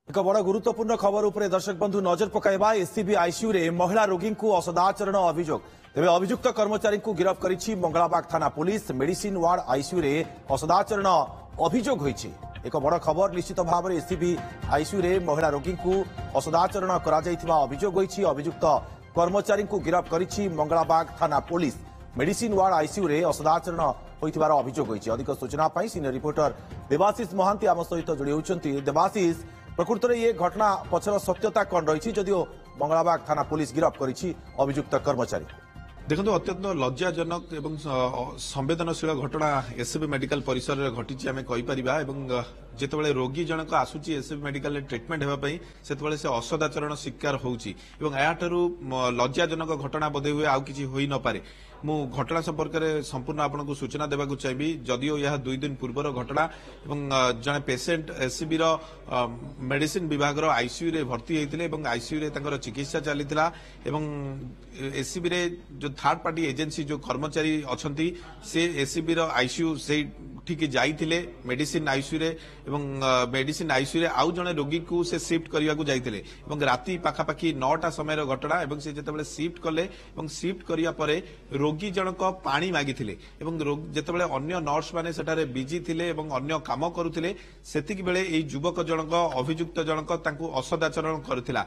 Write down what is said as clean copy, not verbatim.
एक बड़ गुरुत्वपूर्ण खबर उपरे दर्शक बंधु नजर पकाइबा। एससीबी आईसीयू रे महिला रोगी को असदाचरण अभियोग। तेज अभियुक्त कर्मचारी को गिरफ्त करिछि मंगलाबाग थाना पुलिस। मेडिसिन वार्ड आईसीयू रे असदाचरण अभियोग होइछि। एक बड़ खबर निश्चित भाव में एससीबी आईसीयू रे महिला रोगी को असदाचरण करा जायथिबा अभियोग होइछि। अभियुक्त कर्मचारी को गिरफ्त करिछि मंगलाबाग थाना पुलिस। मेडिसिन वार्ड आईसीयू रे असदाचरण होइथिबार अभियोग होइछि। अधिक सूचना पाई सीनियर रिपोर्टर देवाशीष महांती आम सहित जोड़ी होउछन्ति। देवाशीष, प्रकृत में ये घटना पछर सत्यता कौन रही जदियो मंगलाबाग थाना पुलिस गिरफ्त करिछि अभियुक्त कर्मचारी। देखो अत्यंत लज्जाजनक एवं संवेदनशील घटना एससीबी मेडिकल परिसर में घटी आम कहीपर। जितेबाला रोगी जनक आसूची एससीबी मेडिकल ट्रिटमेंट होगापी से असदाचरण शिकार होउची एवं याठारू लज्जाजनक घटना बोधे हुए आउ किछि होई न पारे। मु घटना संपर्क में संपूर्ण आपको सूचना देवाक चाहिए। जदियो यह 2 दिन पूर्वर घटना एवं जड़े पेसेंट एससीबी मेडिसिन विभाग आईसीयू रे भर्ती होते आईसीयू रे तांकर चिकित्सा चलीथिला एवं एससीबी रे जो थर्ड पार्टी एजेंसी जो कर्मचारी अछंती से एससीबी आईसीयू से ठीक जाइथिले मेडिसिन आईसीयू रे एवं मेडिसिन आईसीयू रे आउ जने रोगी को से शिफ्ट करने को जाइथिले एवं राति पाखापाखि 9टा समय घटना एवं से जेतेबेले शिफ्ट कले एवं शिफ्ट करिया परे रोगी जनक पानी मागिथिले एवं जेतेबेले अन्य नर्स माने सेटारे बिजी थिले एवं अन्य काम करुथिले सेतिक बेले एई युवक जनक अभियुक्त जनक तांकु असदाचरण करथिला